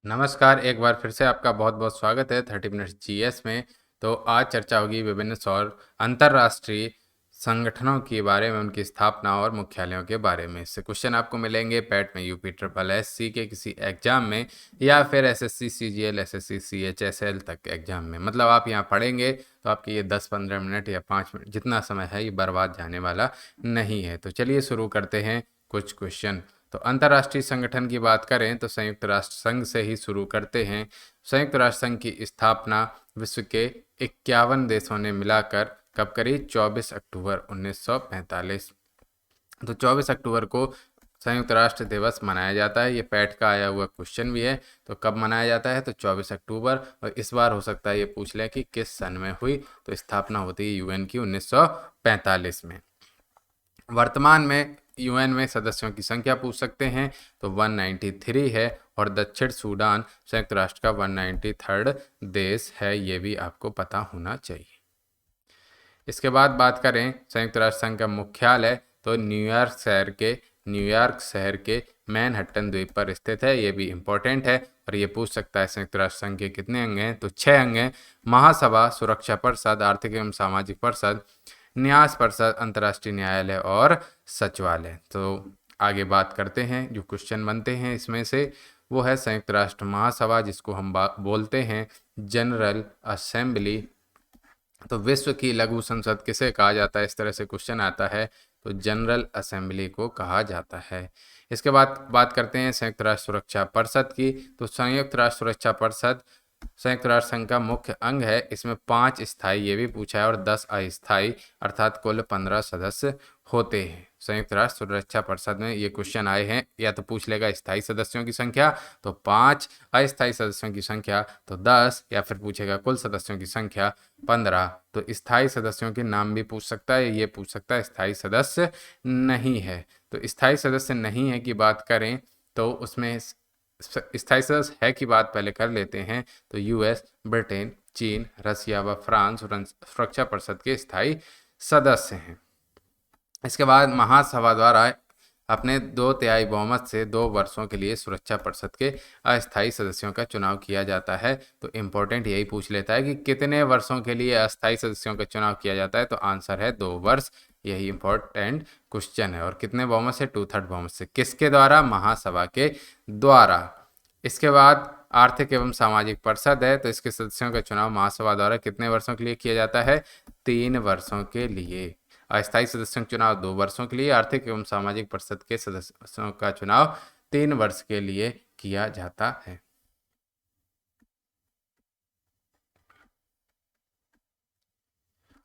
नमस्कार, एक बार फिर से आपका बहुत-बहुत स्वागत है 30 मिनट्स जीएस में। तो आज चर्चा होगी विभिन्न सौर अंतर्राष्ट्रीय संगठनों के बारे में, उनकी स्थापना और मुख्यालयों के बारे में। इससे क्वेश्चन आपको मिलेंगे पैट में, यूपी ट्रिपल एससी के किसी एग्जाम में या फिर एसएससी सीजीएल, एसएससी सीएचएसएल तक के एग्जाम में। मतलब आप यहाँ पढ़ेंगे तो आपके ये 10-15 मिनट या 5 मिनट जितना समय है ये बर्बाद जाने वाला नहीं है। तो चलिए शुरू करते हैं कुछ क्वेश्चन। तो अंतर्राष्ट्रीय संगठन की बात करें तो संयुक्त राष्ट्र संघ से ही शुरू करते हैं। संयुक्त राष्ट्र संघ की स्थापना विश्व के 51 देशों ने मिलाकर कब करी? 24 अक्टूबर 1945। तो 24 अक्टूबर को संयुक्त राष्ट्र दिवस मनाया जाता है। ये पैट का आया हुआ क्वेश्चन भी है। तो कब मनाया जाता है? तो 24 अक्टूबर। और इस बार हो सकता है ये पूछ लें कि किस सन में हुई। तो स्थापना होती है यूएन की 1945 में। वर्तमान में यूएन में सदस्यों की संख्या पूछ सकते हैं तो 193 है। और दक्षिण सूडान संयुक्त राष्ट्र का 193rd देश है, ये भी आपको पता होना चाहिए। इसके बाद बात करें संयुक्त राष्ट्र संघ का मुख्यालय तो न्यूयॉर्क शहर के मैनहट्टन द्वीप पर स्थित है। ये भी इम्पोर्टेंट है और ये पूछ सकता है संयुक्त राष्ट्र संघ के कितने अंग हैं? तो 6 अंग हैं। महासभा, सुरक्षा परिषद, आर्थिक एवं सामाजिक परिषद, न्यास परिषद, अंतर्राष्ट्रीय न्यायालय और सचिवालय। तो आगे बात करते हैं, जो क्वेश्चन बनते हैं इसमें से वो है संयुक्त राष्ट्र महासभा, जिसको हम बोलते हैं जनरल असेंबली। तो विश्व की लघु संसद किसे कहा जाता है? इस तरह से क्वेश्चन आता है तो जनरल असेंबली को कहा जाता है। इसके बाद बात करते हैं संयुक्त राष्ट्र सुरक्षा परिषद की। तो संयुक्त राष्ट्र सुरक्षा परिषद संयुक्त राष्ट्र संघ का मुख्य अंग है। इसमें 5 स्थायी, ये भी पूछा है, और 10 अस्थायी, अर्थात कुल 15 सदस्य होते हैं। संयुक्त राष्ट्र सुरक्षा परिषद में ये क्वेश्चन आए हैं, या तो पूछ लेगा स्थायी सदस्यों की संख्या तो 5, अस्थायी सदस्यों की संख्या तो 10, या फिर पूछेगा कुल सदस्यों की संख्या 15। तो स्थायी सदस्यों के नाम भी पूछ सकता है, ये पूछ सकता है स्थायी सदस्य नहीं है। तो स्थायी सदस्य नहीं है की बात करें तो उसमें स्थायी सदस्य है की बात पहले कर लेते हैं। तो यूएस, ब्रिटेन, चीन, रसिया व फ्रांस सुरक्षा परिषद के स्थायी सदस्य हैं। इसके बाद महासभा द्वारा अपने 2/3 बहुमत से 2 वर्षों के लिए सुरक्षा परिषद के अस्थायी सदस्यों का चुनाव किया जाता है। तो इम्पोर्टेंट यही पूछ लेता है कि कितने वर्षों के लिए अस्थायी सदस्यों का चुनाव किया जाता है? तो आंसर है 2 वर्ष। यही इम्पोर्टेंट क्वेश्चन है। और कितने बहुमत से? 2/3 बहुमत से। किसके द्वारा? महासभा के द्वारा। इसके बाद आर्थिक एवं सामाजिक परिषद है। तो इसके सदस्यों का चुनाव महासभा द्वारा कितने वर्षों के लिए किया जाता है? 3 वर्षों के लिए। अस्थायी सदस्यों का चुनाव 2 वर्षों के लिए, आर्थिक एवं सामाजिक परिषद के सदस्यों का चुनाव 3 वर्ष के लिए किया जाता है।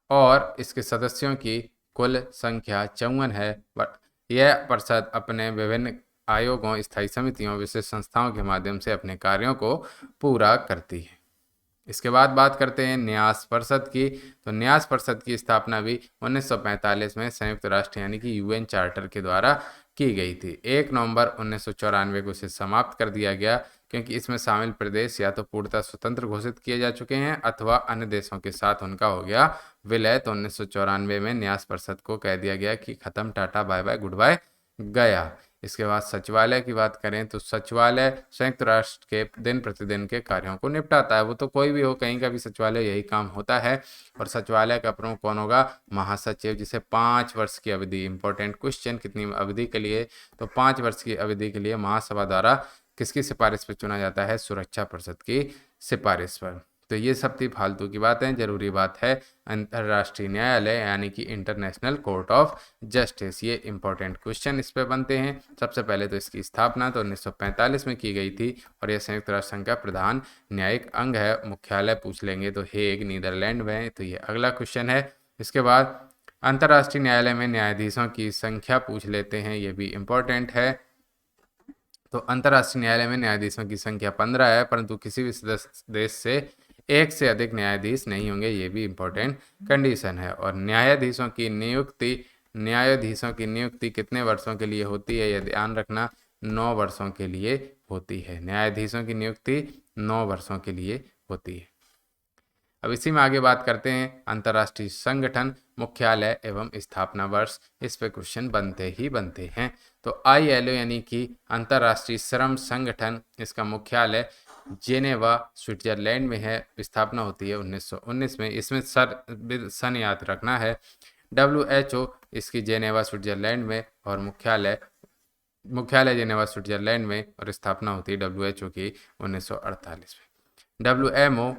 और इसके सदस्यों की कुल संख्या 54 है। यह परिषद अपने विभिन्न आयोगों, स्थायी समितियों, विशेष संस्थाओं के माध्यम से अपने कार्यों को पूरा करती है। इसके बाद बात करते हैं न्यास परिषद की। तो न्यास परिषद की स्थापना भी 1945 में संयुक्त राष्ट्र यानी कि यूएन चार्टर के द्वारा की गई थी। 1 नवंबर 1994 को इसे समाप्त कर दिया गया, क्योंकि इसमें शामिल प्रदेश या तो पूर्णतः स्वतंत्र घोषित किए जा चुके हैं अथवा अन्य देशों के साथ उनका हो गया विलय। तो 1994 में न्यास परिषद को कह दिया गया कि खत्म, tata bye bye goodbye, गया। इसके बाद सचिवालय की बात करें तो सचिवालय संयुक्त राष्ट्र के दिन प्रतिदिन के कार्यों को निपटाता है। वो तो कोई भी हो, कहीं का भी सचिवालय यही काम होता है। और सचिवालय का प्रमुख कौन होगा? महासचिव, जिसे 5 वर्ष की अवधि, इंपॉर्टेंट क्वेश्चन, कितनी अवधि के लिए? तो 5 वर्ष की अवधि के लिए महासभा द्वारा किसकी सिफारिश पर चुना जाता है? सुरक्षा परिषद की सिफारिश पर। तो ये सब थी फालतू की बातें। जरूरी बात है अंतर्राष्ट्रीय न्यायालय यानी कि इंटरनेशनल कोर्ट ऑफ जस्टिस। ये इंपॉर्टेंट क्वेश्चन इस पे बनते हैं। सबसे पहले तो इसकी स्थापना तो 1945 में की गई थी और यह संयुक्त राष्ट्र संघ का प्रधान न्यायिक अंग है। मुख्यालय पूछ लेंगे तो हेग, नीदरलैंड में। तो ये अगला क्वेश्चन है। इसके बाद अंतर्राष्ट्रीय न्यायालय में न्यायाधीशों की संख्या पूछ लेते हैं, ये भी इम्पोर्टेंट है। तो अंतर्राष्ट्रीय न्यायालय में न्यायाधीशों की संख्या 15 है, परंतु किसी भी सदस्य देश से 1 से अधिक न्यायाधीश नहीं होंगे, ये भी इम्पोर्टेंट कंडीशन है। और न्यायाधीशों की नियुक्ति कितने वर्षों के लिए होती है? यह ध्यान रखना, 9 वर्षों के लिए होती है। न्यायाधीशों की नियुक्ति 9 वर्षों के लिए होती है। अब इसी में आगे बात करते हैं अंतर्राष्ट्रीय संगठन, मुख्यालय एवं स्थापना वर्ष। इस पे क्वेश्चन बनते ही बनते हैं। तो ILO यानी कि अंतर्राष्ट्रीय श्रम संगठन, इसका मुख्यालय जेनेवा स्विट्जरलैंड में है। स्थापना होती है 1919 में। इसमें सन याद रखना है। WHO इसकी जेनेवा स्विट्जरलैंड में और मुख्यालय जेनेवा स्विट्जरलैंड में और स्थापना होती है WHO की 1948 में। WMO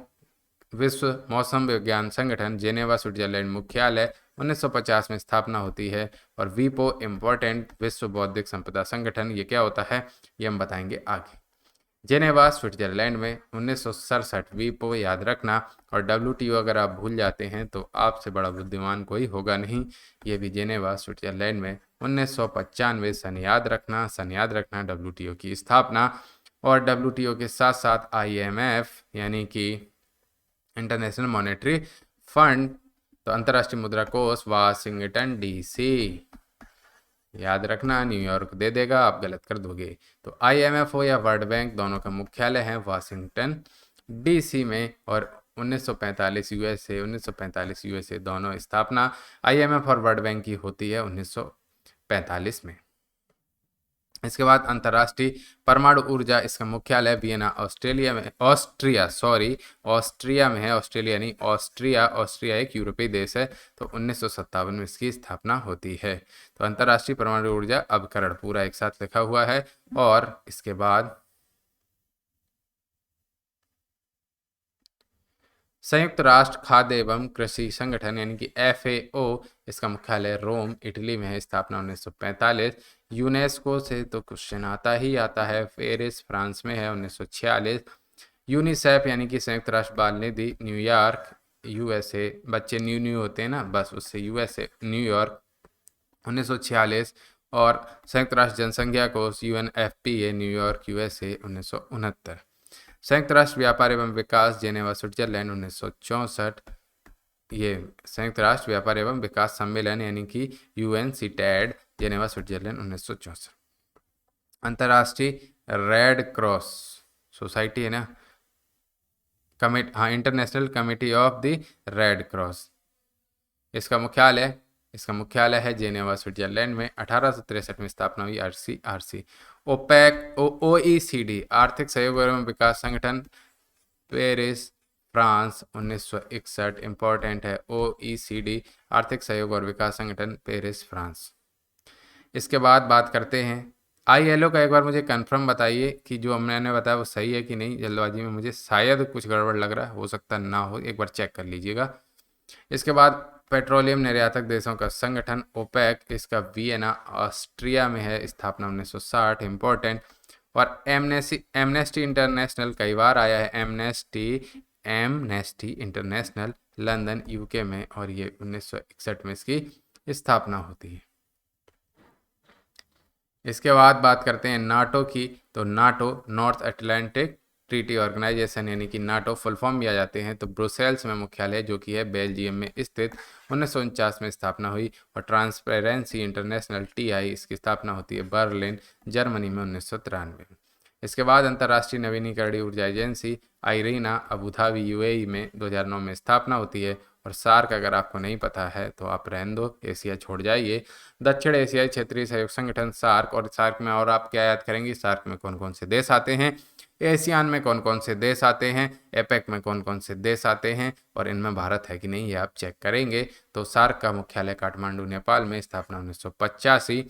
विश्व मौसम विज्ञान संगठन, जेनेवा स्विट्जरलैंड, मुख्यालय 1950 में स्थापना होती है। और WIPO इम्पोर्टेंट विश्व बौद्धिक संपदा संगठन, ये क्या होता है ये हम बताएंगे आगे। जेनेवा स्विट्जरलैंड में 1967, WIPO याद रखना। और WTO अगर आप भूल जाते हैं तो आपसे बड़ा बुद्धिमान कोई होगा नहीं। ये भी जेनेवा स्विट्जरलैंड में 1995 सन याद रखना WTO की स्थापना। और WTO के साथ साथ IMF यानी कि इंटरनेशनल मॉनेटरी फंड, तो अंतर्राष्ट्रीय मुद्रा कोष वाशिंगटन DC, याद रखना न्यूयॉर्क दे देगा, आप गलत कर दोगे। तो IMF हो या वर्ल्ड बैंक, दोनों का मुख्यालय है वाशिंगटन DC में। और 1945 USA दोनों स्थापना IMF और वर्ल्ड बैंक की होती है 1945 में। इसके बाद अंतर्राष्ट्रीय परमाणु ऊर्जा, इसका मुख्यालय वियना ऑस्ट्रिया में है। ऑस्ट्रिया नहीं, ऑस्ट्रिया एक यूरोपीय देश है। तो 1957 में इसकी स्थापना होती है। तो अंतर्राष्ट्रीय परमाणु ऊर्जा अभिकरण पूरा एक साथ लिखा हुआ है। और इसके बाद संयुक्त राष्ट्र खाद्य एवं कृषि संगठन यानी कि FAO, इसका मुख्यालय रोम इटली में है। स्थापना 1945। यूनेस्को से तो क्वेश्चन आता है। पेरिस फ्रांस में है 1946। यूनिसेफ यानी कि संयुक्त राष्ट्र बाल निधि, न्यूयॉर्क USA, बच्चे न्यू होते हैं ना, बस उससे USA न्यूयॉर्क 1946। और संयुक्त राष्ट्र जनसंख्या कोष UNFPA न्यूयॉर्क USA 1969। संयुक्त राष्ट्र व्यापार एवं विकास, जेनेवा स्विट्जरलैंड 1964। ये संयुक्त राष्ट्र व्यापार एवं विकास सम्मेलन यानी कि UNCTAD, जेनेवा स्विट्जरलैंड 1964। अंतर्राष्ट्रीय रेड क्रॉस सोसाइटी है ना, international committee of the red cross, इसका मुख्यालय है जेनेवा स्विट्जरलैंड में। 1863 में स्थापना हुई। RC ओपेक OECD आर्थिक सहयोग एवं विकास संगठन, पेरिस फ्रांस 1961। इंपॉर्टेंट है OECD आर्थिक सहयोग और विकास संगठन, पेरिस फ्रांस। इसके बाद बात करते हैं ILO का। एक बार मुझे कंफर्म बताइए कि जो मैंने बताया वो सही है कि नहीं। जल्दबाजी में मुझे शायद कुछ गड़बड़ लग रहा है, हो सकता ना हो, एक बार चेक कर लीजिएगा। इसके बाद पेट्रोलियम निर्यातक देशों का संगठन OPEC, इसका वियना ऑस्ट्रिया में है। स्थापना 1960। इंपॉर्टेंट। और एमनेस्टी इंटरनेशनल कई बार आया है। एमनेस्टी इंटरनेशनल लंदन UK में, और ये 1961 में इसकी स्थापना होती है। इसके बाद बात करते हैं नाटो की। तो NATO North Atlantic Treaty Organization यानी कि नाटो फुल फॉर्म भी आ जाते हैं। तो ब्रुसेल्स में मुख्यालय जो कि है बेल्जियम में स्थित, 1949 में स्थापना हुई। और ट्रांसपेरेंसी इंटरनेशनल TI, इसकी स्थापना होती है बर्लिन जर्मनी में 1993 में। इसके बाद अंतर्राष्ट्रीय नवीनीकरणीय ऊर्जा एजेंसी आईरीना अबू धाबी UAE में 2009 में स्थापना होती है। और सार्क अगर आपको नहीं पता है तो आप रहने दो, एशिया छोड़ जाइए। दक्षिण एशियाई क्षेत्रीय सहयोग संगठन सार्क। और सार्क में और आप क्या याद करेंगे, सार्क में कौन कौन से देश आते हैं, एशियान में कौन कौन से देश आते हैं, एपेक में कौन कौन से देश आते हैं, और इनमें भारत है कि नहीं ये आप चेक करेंगे। तो सार्क का मुख्यालय काठमांडू नेपाल में। स्थापना 1985।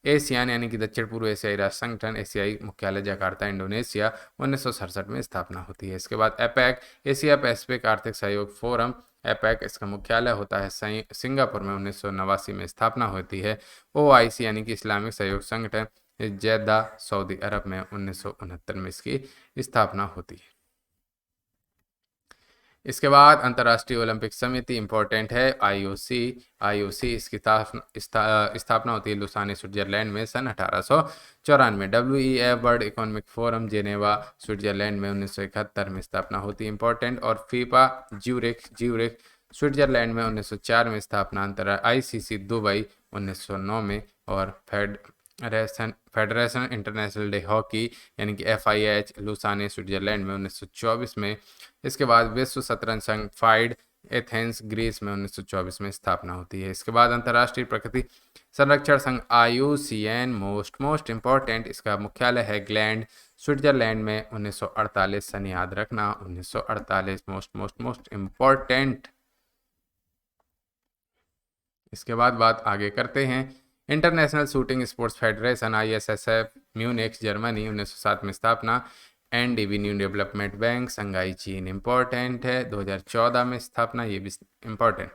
एशियान यानी कि दक्षिण पूर्व एशियाई राष्ट्र संगठन, एशियाई मुख्यालय जकार्ता इंडोनेशिया, 1967 में स्थापना होती है। इसके बाद एपेक, एशिया पैसिफिक आर्थिक सहयोग फोरम, एपेक, इसका मुख्यालय होता है सिंगापुर में, 1989 में स्थापना होती है। OIC यानी कि इस्लामिक सहयोग संगठन, जेद्दा सऊदी अरब में 1969 में इसकी स्थापना होती है। इसके बाद अंतर्राष्ट्रीय ओलंपिक समिति इंपॉर्टेंट है, IOC इसकी स्थापना होती है लुसाने स्विट्जरलैंड में सन 1894। WEF world economic forum, Geneva Switzerland में 1971 में स्थापना होती है। इंपॉर्टेंट। और फीफा ज्यूरिख स्विट्जरलैंड में 1904 में स्थापना। ICC दुबई 1909 में। और फेडरेशन इंटरनेशनल डे हॉकी यानी कि FIH लुसाने स्विट्जरलैंड में 1924 में। इसके बाद विश्व शतरंज संघ FIDE एथेंस ग्रीस में 1924 में स्थापना होती है। इसके बाद अंतर्राष्ट्रीय प्रकृति संरक्षण संघ IUCN मोस्ट इंपॉर्टेंट, इसका मुख्यालय है ग्लैंड स्विट्जरलैंड में 1948। सन याद रखना 1948 मोस्ट इंपॉर्टेंट। इसके बाद बात आगे करते हैं। International shooting sports federation ISSF Munich Germany 1907 में स्थापना। NDB न्यू डेवलपमेंट बैंक संघाई चीन इंपॉर्टेंट है, 2014 में स्थापना, ये भी इंपॉर्टेंट।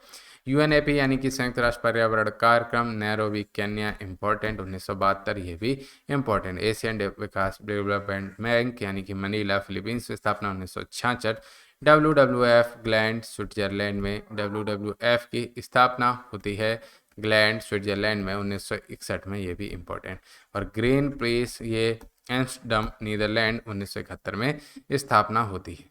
UNEP यानी कि संयुक्त राष्ट्र पर्यावरण कार्यक्रम नैरोबी केन्या इंपॉर्टेंट 1972, ये भी इंपॉर्टेंट। एशियन विकास डेवलपमेंट बैंक यानी कि मनीला फिलीपींस में स्थापना 1966। WWF ग्लैंड स्विट्जरलैंड में WWF की स्थापना होती है ग्लैंड स्विट्जरलैंड में 1961 में, ये भी इंपॉर्टेंट। और ग्रीन पीस ये एम्स्टर्डम नीदरलैंड 1971 में स्थापना होती है।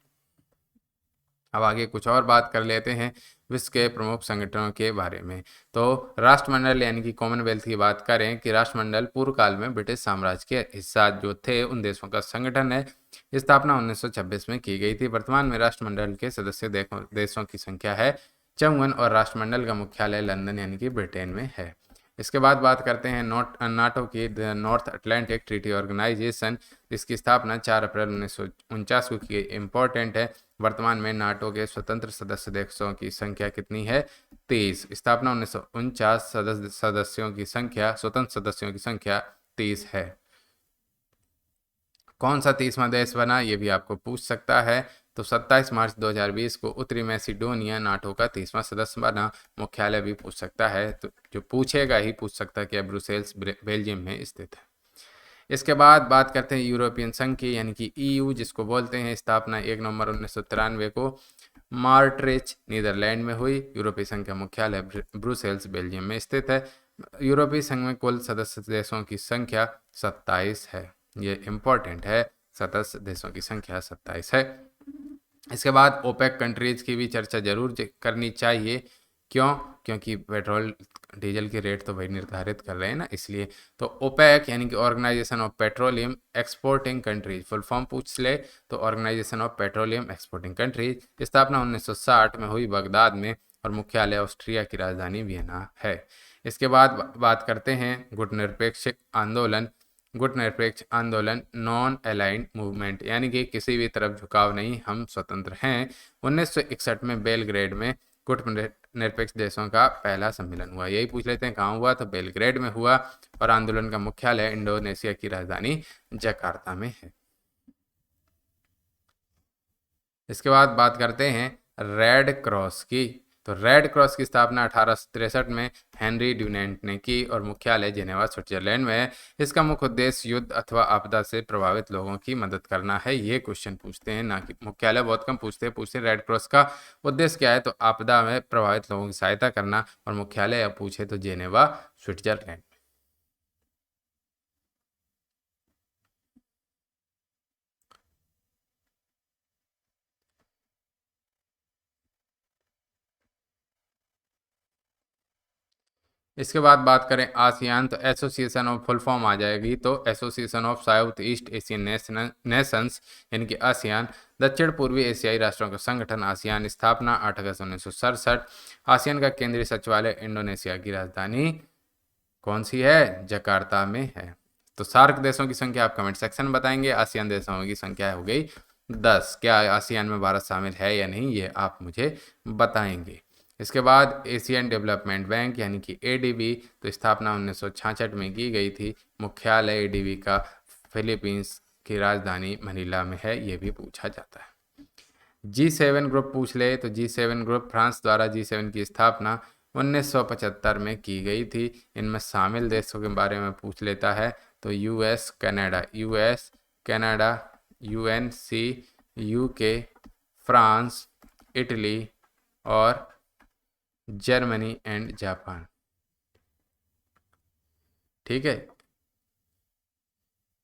अब आगे कुछ और बात कर लेते हैं विश्व के प्रमुख संगठनों के बारे में। तो राष्ट्रमंडल यानी कि कॉमनवेल्थ की बात करें कि राष्ट्रमंडल पूर्व काल में ब्रिटिश साम्राज्य के हिस्सा जो थे उन देशों का संगठन है। स्थापना 1926 में की गई थी। वर्तमान में राष्ट्रमंडल के सदस्य देशों की संख्या है 54 और राष्ट्रमंडल का मुख्यालय लंदन यानी कि ब्रिटेन में है। इसके बाद बात करते हैं नाटो की नॉर्थ अटलांटिक ट्रीटी ऑर्गेनाइजेशन, जिसकी स्थापना 4 अप्रैल 1949 को की। इम्पोर्टेंट है। वर्तमान में नाटो के स्वतंत्र सदस्य देशों की संख्या कितनी है? 30। स्थापना 1949, सदस्यों की संख्या, स्वतंत्र सदस्यों की संख्या 30 है। कौन सा 30वां देश बना, ये भी आपको पूछ सकता है। तो 27 मार्च 2020 को उत्तरी मैसिडोनिया नाटो का 30वां सदस्य बना। मुख्यालय भी पूछ सकता है, तो जो पूछेगा ही पूछ सकता है कि ब्रुसेल्स बेल्जियम में स्थित है। इसके बाद बात करते हैं यूरोपियन संघ की यानी कि EU जिसको बोलते हैं। स्थापना 1 नवंबर 1993 को मार्ट्रिच नीदरलैंड में हुई। यूरोपीय संघ का मुख्यालय ब्रुसेल्स बेल्जियम में स्थित है। यूरोपीय संघ में कुल सदस्य देशों की संख्या 27 है, ये इंपॉर्टेंट है। सदस्य देशों की संख्या 27 है। इसके बाद ओपेक कंट्रीज की भी चर्चा जरूर करनी चाहिए। क्यों? क्योंकि पेट्रोल डीजल के रेट तो वही निर्धारित कर रहे हैं ना, इसलिए। तो ओपेक यानी कि Organization of Petroleum Exporting Countries, full form पूछ ले तो Organization of Petroleum Exporting Countries. स्थापना 1960 में हुई बगदाद में और मुख्यालय ऑस्ट्रिया की राजधानी वियना है। इसके बाद बात करते हैं गुटनिरपेक्ष आंदोलन। गुटनिरपेक्ष आंदोलन नॉन अलाइंड मूवमेंट यानी कि किसी भी तरफ झुकाव नहीं, हम स्वतंत्र हैं। 1961 में बेलग्रेड में गुटनिरपेक्ष देशों का पहला सम्मेलन हुआ। यही पूछ लेते हैं कहाँ हुआ, तो बेलग्रेड में हुआ। और आंदोलन का मुख्यालय इंडोनेशिया की राजधानी जकार्ता में है। इसके बाद बात करते हैं रेड क्रॉस की। तो रेड क्रॉस की स्थापना 1863 में हेनरी ड्यूनेंट ने की और मुख्यालय जेनेवा स्विट्जरलैंड में है। इसका मुख्य उद्देश्य युद्ध अथवा आपदा से प्रभावित लोगों की मदद करना है। ये क्वेश्चन पूछते हैं, ना कि मुख्यालय बहुत कम पूछते हैं रेड क्रॉस का उद्देश्य क्या है, तो आपदा में प्रभावित लोगों की सहायता करना। और मुख्यालय पूछे तो जेनेवा स्विट्जरलैंड। इसके बाद बात करें आसियान, तो एसोसिएशन ऑफ, फुल फॉर्म आ जाएगी तो association of south east Asian Nations यानी कि आसियान, दक्षिण पूर्वी एशियाई राष्ट्रों का संगठन। आसियान स्थापना 8 अगस्त 1967। आसियान का केंद्रीय सचिवालय इंडोनेशिया की राजधानी कौन सी है? जकार्ता में है। तो सार्क देशों की संख्या आप कमेंट सेक्शन में बताएंगे। आसियान देशों की संख्या हो गई 10। क्या आसियान में भारत शामिल है या नहीं, ये आप मुझे बताएंगे। इसके बाद एशियन डेवलपमेंट बैंक यानी कि ADB, तो स्थापना 1966 में की गई थी। मुख्यालय ADB का फिलीपींस की राजधानी मनीला में है, ये भी पूछा जाता है। G7 ग्रुप पूछ ले, तो G7 ग्रुप फ्रांस द्वारा G7 की स्थापना 1975 में की गई थी। इनमें शामिल देशों के बारे में पूछ लेता है, तो US Canada, UNC UK, France, Italy और जर्मनी एंड जापान। ठीक है,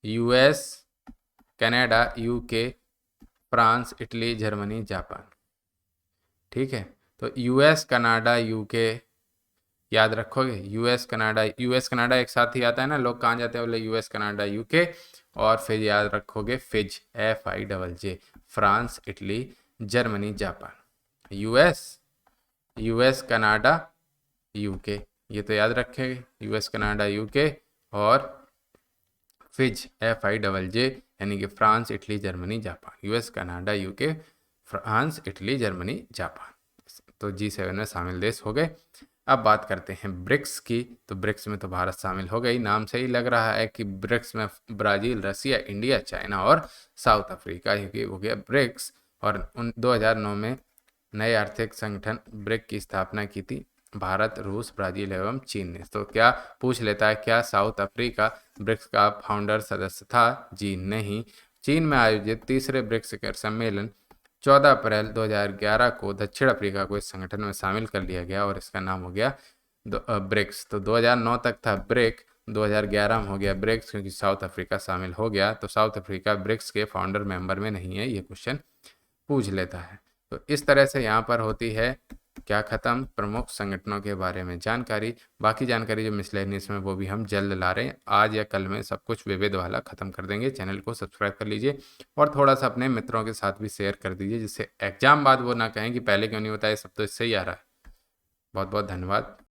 US Canada, UK, France, Italy, Germany, Japan. ठीक है, तो US कनाडा UK याद रखोगे। US कनाडा एक साथ ही आता है ना, लोग कहाँ जाते हैं बोले US कनाडा UK, और फिर याद रखोगे FIJ FIJJ, France, Italy, Germany, Japan. US US, Canada, UK, ये तो याद रखेंगे, यूएस, कनाडा, यूके। और फिज, FIJJ, यानी कि France, Italy, Germany, Japan. US, Canada, UK, France, Italy, Germany, Japan. तो G7 में शामिल देश हो गए। अब बात करते हैं ब्रिक्स की। तो ब्रिक्स में तो भारत शामिल हो गई, नाम से ही लग रहा है कि ब्रिक्स में ब्राज़ील, रसिया, इंडिया, चाइना और साउथ अफ्रीका, ये हो गया ब्रिक्स। और 2009 में नए आर्थिक संगठन ब्रिक की स्थापना की थी भारत, रूस, ब्राज़ील एवं चीन ने। तो क्या पूछ लेता है, क्या साउथ अफ्रीका ब्रिक्स का फाउंडर सदस्य था? जी नहीं। चीन में आयोजित तीसरे ब्रिक्स शिखर सम्मेलन 14 अप्रैल 2011 को दक्षिण अफ्रीका को इस संगठन में शामिल कर लिया गया और इसका नाम हो गया ब्रिक्स। तो 2009 तक था ब्रिक, 2011 में हो गया ब्रिक्स, क्योंकि साउथ अफ्रीका शामिल हो गया। तो साउथ अफ्रीका ब्रिक्स के फाउंडर मेंबर में नहीं है, ये क्वेश्चन पूछ लेता है। तो इस तरह से यहाँ पर होती है क्या खत्म, प्रमुख संगठनों के बारे में जानकारी। बाकी जानकारी जो मिसलेनियस में वो भी हम जल्द ला रहे हैं, आज या कल में सब कुछ विविध वाला खत्म कर देंगे। चैनल को सब्सक्राइब कर लीजिए और थोड़ा सा अपने मित्रों के साथ भी शेयर कर दीजिए, जिससे एग्जाम बाद वो ना कहें कि पहले क्यों नहीं बताया, सब तो इससे ही आ रहा है। बहुत बहुत धन्यवाद।